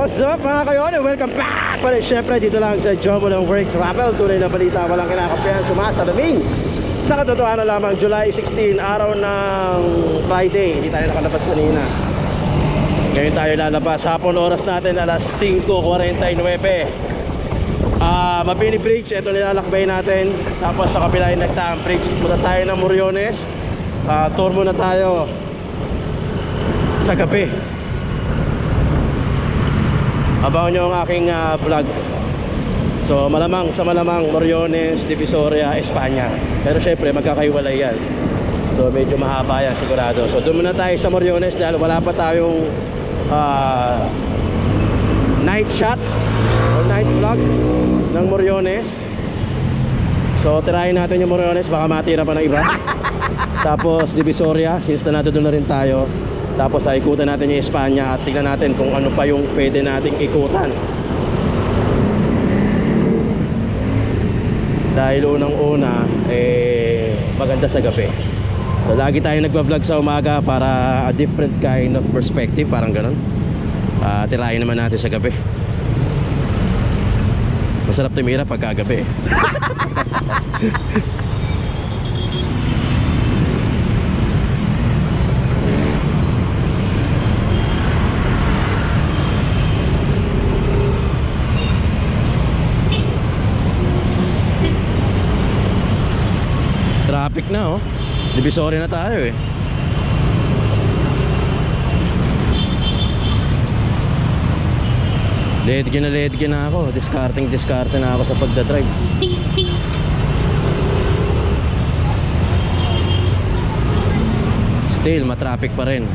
What's up mga kayon? Welcome back pa rin syempre dito lang sa Jomo ng Work Travel. Tunay na balita, walang kinakapihan, sumasalamin. Sa katotohanan lamang, July 16, araw ng Friday. Hindi tayo nakalabas kanina. Ngayon tayo lalabas. Hapon oras natin alas 5:49. Mabini Bridge, ito nilalakbay natin. Tapos sa kabila yung Nagtaang Bridge. Punta tayo ng Moriones. Tour muna tayo sa gabi. Abangan nyo ang aking vlog. So malamang sa malamang Moriones, Divisoria, Espanya. Pero syempre magkakaiwalay yan. So medyo mahaba yan sigurado. So doon muna tayo sa Moriones dahil wala pa tayong night shot or night vlog ng Moriones. So tirahin natin yung Moriones, baka matira pa ng iba. Tapos Divisoria, since na natin doon na rin tayo. Tapos ikutan natin yung Espanya at tignan natin kung ano pa yung pwede nating ikutan. Dahil unang-una maganda sa gabi. So lagi tayo nagba-vlog sa umaga para a different kind of perspective, parang ganun. Tirahin naman natin sa gabi. Masarap tumira pagkagabi. Traffic na, oh. Divisoria na tayo eh. Ledge na ako. Discarte na ako sa pagdadrive. Still matraffic pa rin.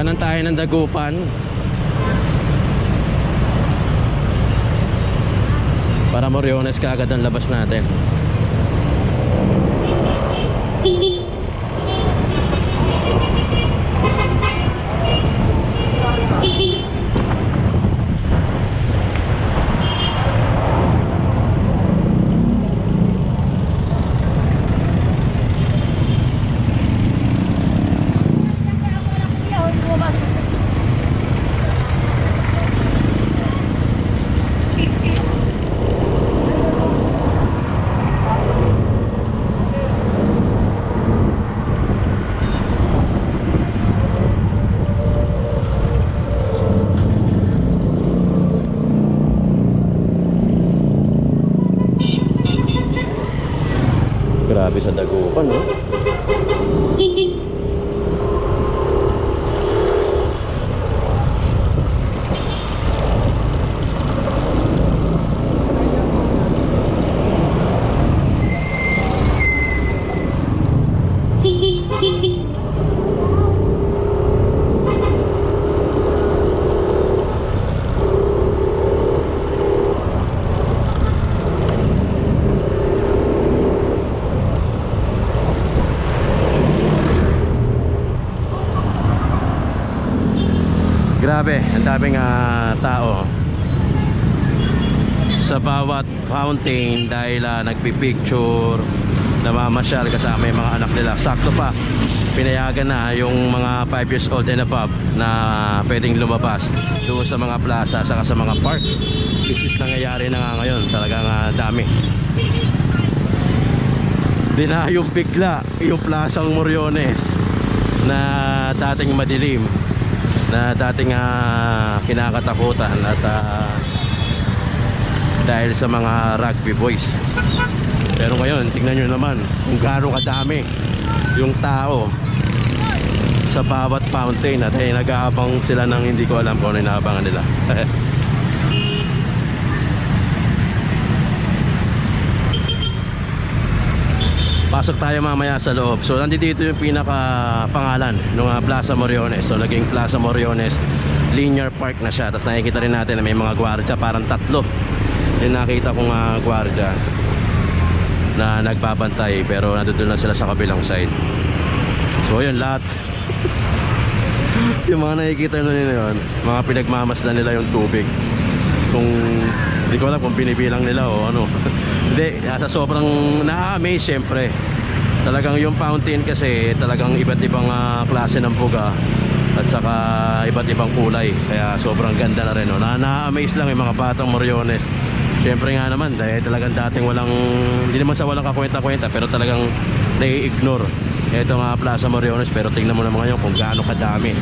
Kanan tayo ng Dagupan para Moriones kaagad ang labas natin. Grabe sa Dagupan, no? Grabe, ang daming tao sa bawat fountain dahil nagpipicture, namamasyal kasama yung mga anak nila. Sakto pa, pinayagan na yung mga 5 years old and above na pwedeng lumabas doon sa mga plaza saka sa mga park. Which is nangyayari na nga ngayon, talagang dami. Dinayog bigla yung plasang Moriones na dating madilim, na dating kinakatakutan at dahil sa mga rugby boys. Pero ngayon tingnan nyo naman kung gaano kadami yung tao sa bawat fountain at nag-aabang sila ng hindi ko alam kung ano inaabangan nila. Pasok tayo mamaya sa loob. So nandito yung pinaka pangalan ng Plaza Moriones. So naging Plaza Moriones Linear Park na siya. Tapos nakikita rin natin na may mga gwardiya, parang 3 yung nakita kong gwardiya na nagbabantay, pero nandun lang sila sa kabilang side. So yun lahat. Yung mga nakikita nyo yun, mga pinagmamasdan nila yung tubig. Kung hindi ko alam kung binibilang nila o ano. Hindi, sa sobrang na-amaze syempre. Talagang yung fountain kasi talagang iba't ibang klase ng buga at saka iba't ibang kulay. Kaya sobrang ganda na rin. No? Na-amaze lang yung mga batang Moriones. Syempre nga naman dahil talagang dating walang, hindi naman sa walang kakwenta-kwenta, pero talagang nai-ignore ito nga Plaza Moriones. Pero tingnan mo naman ngayon kung gaano kadami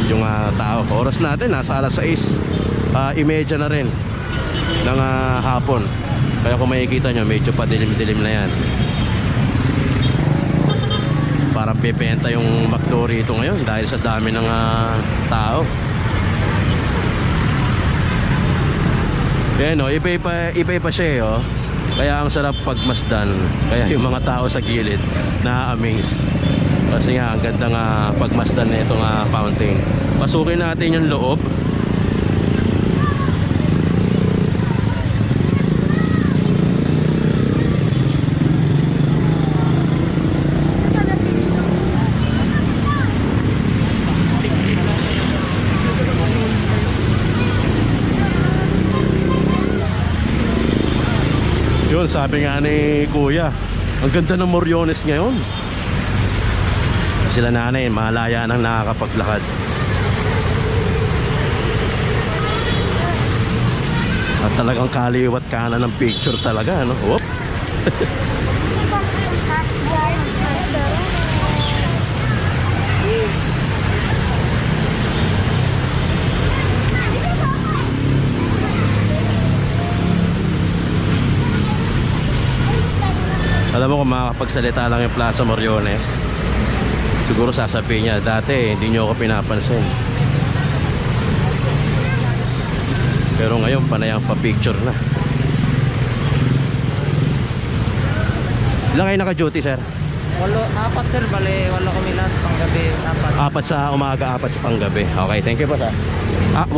yung tao. Oras natin nasa alas 6:30 na rin ng hapon. Kaya kung makikita nyo medyo padilim-dilim na yan. Parang pipenta yung McDo rito ngayon dahil sa dami ng tao. Yan o, iba-iba siya eh, oh. Kaya ang sarap pagmasdan. Kaya yung mga tao sa gilid na-amaze. Kasi nga ang ganda nga pagmasdan na itong fountain. Pasukin natin yung loob. Yun, sabi nga ni Kuya, ang ganda ng Moriones ngayon. Sila nanay, malaya nang nakakapaglakad. At talagang kaliwat kanan ng picture talaga, ano? Whoop! Alam mo kung makakapagsalita lang yung Plaza Moriones, siguro sasabihin niya, dati hindi nyo ako pinapansin. Pero ngayon panayang pa-picture na. Ilan kayo naka-duty, sir? 4 sir, bali 8 kami lahat, panggabi 4. 4 sa umaga, 4 sa panggabi. Okay, thank you po, sir. 8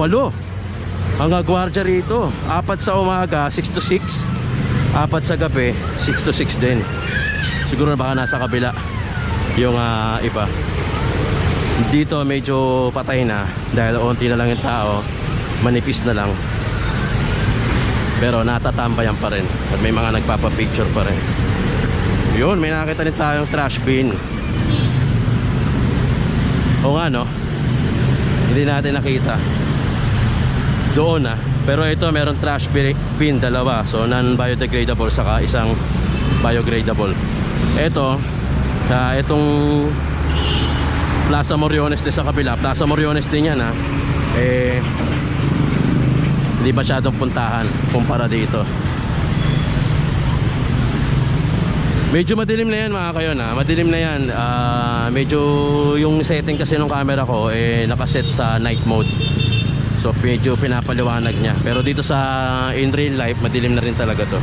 ang gwardiya rito. 4 sa umaga, 6 to 6. 4 sa gabi, 6 to 6 din. Siguro baka nasa kabila yung iba. Dito medyo patay na dahil onti na lang yung tao, manipis na lang. Pero natatambayan pa rin at may mga nagpapapicture pa rin. Yun, may nakita rin tayong trash bin. O nga no, hindi natin nakita doon pero ito meron trash bin, 2. So non-biodegradable saka isang biodegradable. Ito itong Plaza Moriones din sa kabila. Plaza Moriones din yan hindi masyadong puntahan kumpara dito. Medyo madilim na yan mga kayon madilim na yan. Medyo yung setting kasi ng camera ko nakaset sa night mode. So medyo pinapaliwanag niya. Pero dito sa in real life madilim na rin talaga to.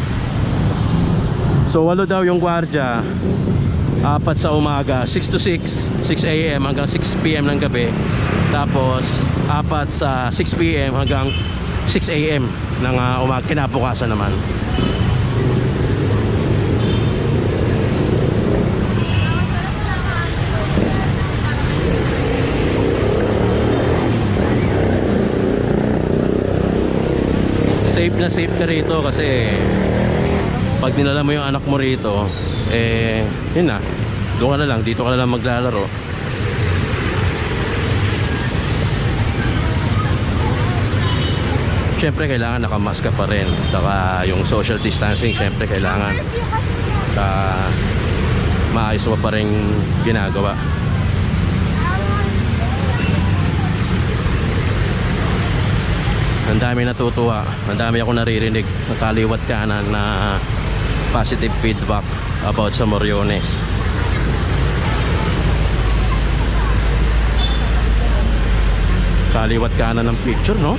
So 8 daw yung gwardiya. 4 sa umaga, 6 to 6, 6 AM hanggang 6 PM ng gabi. Tapos 4 sa 6 PM hanggang 6 AM ng umaga, kinabukasan naman. Safe na safe ka rito kasi pag dinala mo yung anak mo rito, yun na, doon ka na lang, dito ka na lang maglalaro. Siyempre kailangan nakamask ka pa rin, saka yung social distancing siyempre kailangan maayos mo pa rin ginagawa. Ang dami natutuwa, ang dami ako naririnig sa kaliwat kanan na positive feedback about sa Moriones. Kaliwat kanan ng picture, no?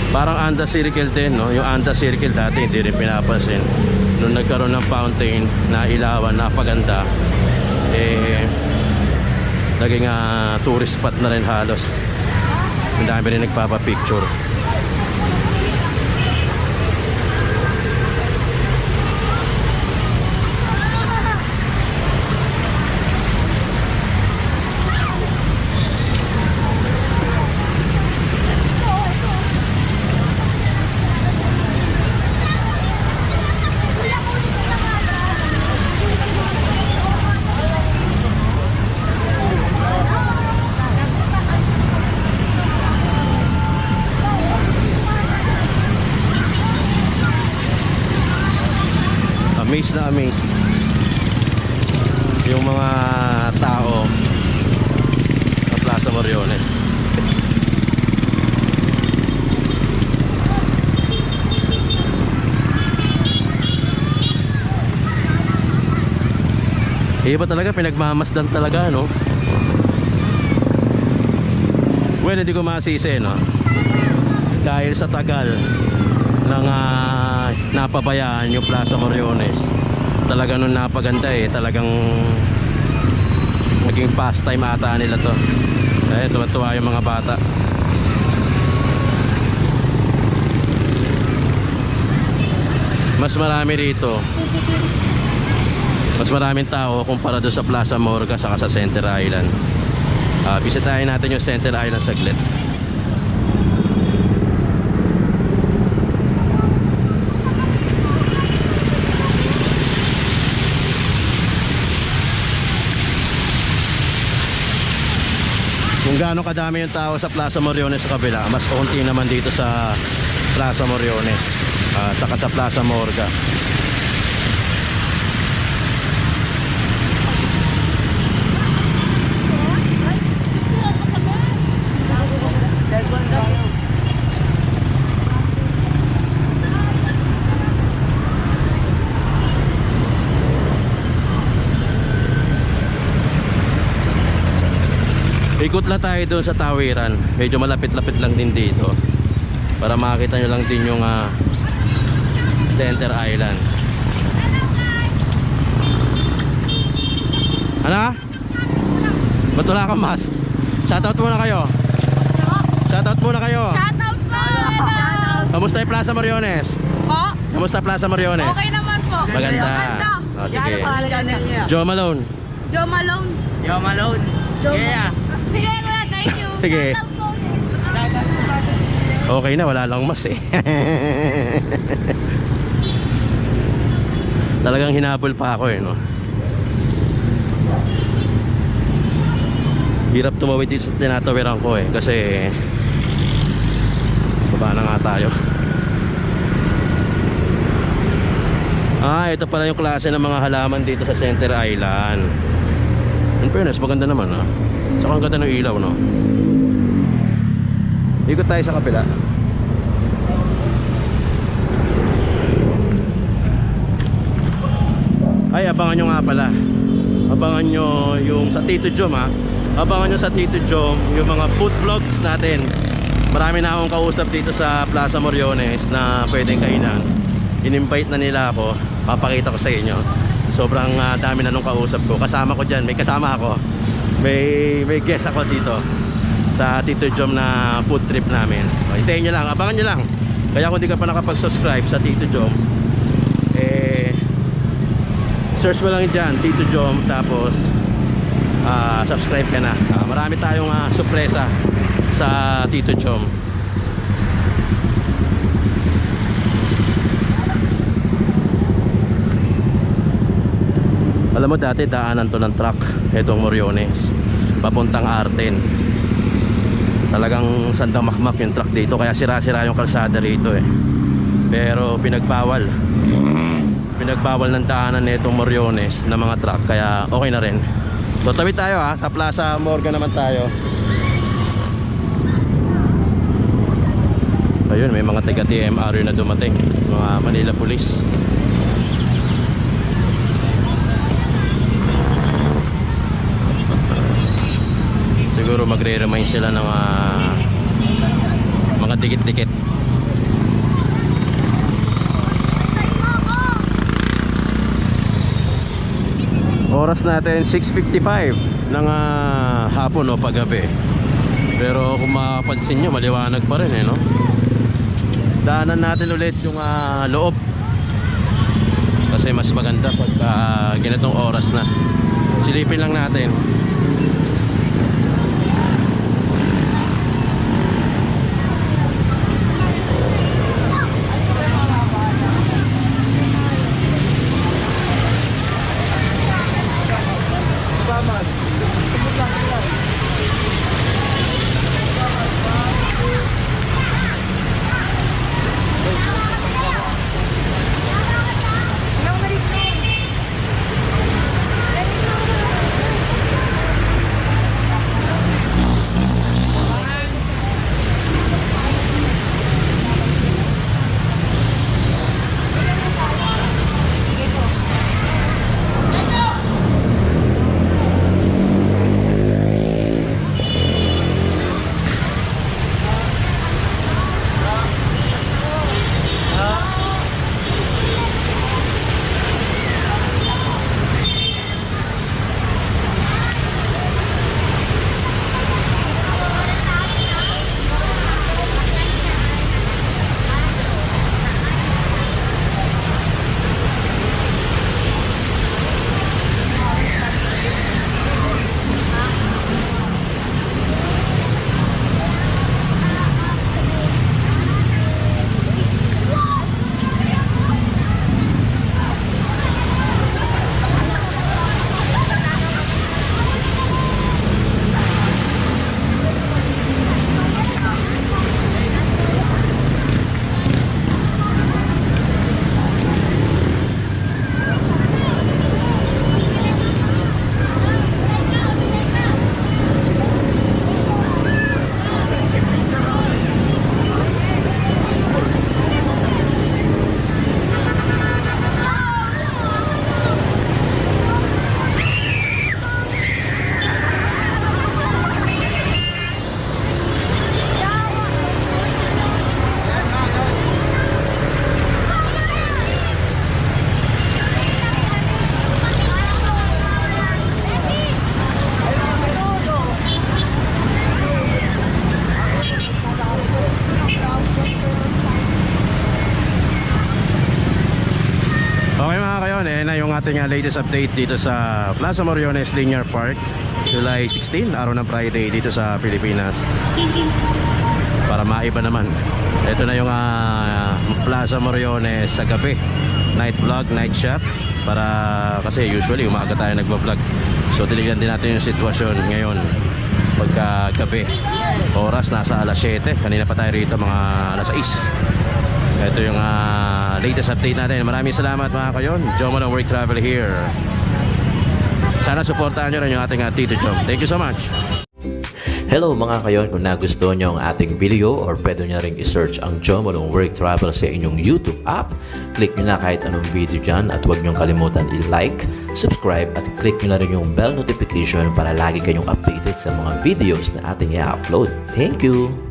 Parang Anda Circle din, no? Yung Anda Circle dati hindi rin pinapansin. nung nagkaroon ng fountain na ilawan, napaganda, eh naging tourist spot na rin halos. Ang dami rin nagpapapicture. Amaze na amaze yung mga tao sa Plaza Moriones. Iba talaga, pinagmamasdan talaga, no? Well, hindi ko masisi, no? Dahil sa tagal ng napabayaan yung Plaza Moriones, talaga nung napaganda talagang naging pastime ata nila to. Tuwa-tuwa yung mga bata. Mas marami rito, mas maraming tao kumpara doon sa Plaza Morga saka sa Center Island. Bisitahin natin yung Center Island saglit. Kung gaano kadami yung tao sa Plaza Moriones sa kabila, mas konti naman dito sa Plaza Moriones, saka sa Plaza Morga. Ikot na tayo doon sa tawiran. Medyo malapit-lapit lang din dito para makita nyo lang din yung Center Island. Ano? Ba't wala kang mask? Shoutout muna kayo. Shoutout muna kayo. Shoutout po! Kamusta yung Plaza Moriones? Po? Kamusta Plaza Moriones? Okay naman po. Maganda. Maganda. Sige. Joe Malone. Joe Malone. Yo, Malone. Yeah. Sige kuya, thank you. Sige. Shoutout po. Okay na, wala lang mas Talagang hinabol pa ako no. Hirap tumawid dito sa tinatawiran ko kasi baba na nga tayo. Ito pala yung klase ng mga halaman dito sa Center Island. In fairness, maganda naman Saka ang ganda ng ilaw, no? Ikot tayo sa kapila. Ay, abangan nyo nga pala. Abangan nyo yung sa Tito Jom, Abangan nyo sa Tito Jom yung mga food vlogs natin. Marami na akong kausap dito sa Plaza Moriones na pwedeng kainan. In-invite na nila ako. Papakita ko sa inyo. Sobrang dami na nung kausap ko. Kasama ko dyan, may kasama ako. May guest ako dito sa Tito Jom na food trip namin. Hintayin nyo lang, abangan nyo lang. Kaya kung di ka pa nakapag-subscribe sa Tito Jom, search mo lang dyan Tito Jom, tapos subscribe ka na. Marami tayong sorpresa sa Tito Jom. Alam mo, dati daanan to ng truck itong Moriones papuntang Arten. Talagang sandamakmak yung truck dito, kaya sira-sira yung kalsada rito pero pinagbawal ng daanan nitong Moriones na mga truck, kaya okay na rin. So tawid tayo sa Plaza Morga naman tayo. Ayun, may mga taga TMR na dumating, mga Manila Police. Siguro magre-remind sila ng mga dikit-dikit. oras natin 6:55 ng hapon o paggabi. Pero kung mapapansin nyo, maliwanag pa rin no? Daanan natin ulit yung loob. Kasi mas maganda pag ganitong oras na. Silipin lang natin. Ating latest update dito sa Plaza Moriones Linear Park, July 16, araw ng Friday dito sa Pilipinas. Para maiba naman, ito na yung Plaza Moriones sa gabi, night vlog, night shot. Para kasi usually umaga tayo nagba-vlog, so tinignan din natin yung sitwasyon ngayon pagka gabi. Oras nasa alas 7, kanina pa tayo rito mga alas 6. Ito yung latest update natin. Maraming salamat mga kayon. Jomolo Work Travel here. Sana supportahan nyo rin yung ating Tito Jom. Thank you so much. Hello mga kayon, kung nagustuhan nyo ang ating video or pwede nyo rin i-search ang Jomolo Work Travel sa inyong YouTube app, click nyo na kahit anong video dyan at huwag nyo kalimutan i-like, subscribe at click nyo na rin yung bell notification para lagi kayong updated sa mga videos na ating i-upload. Thank you!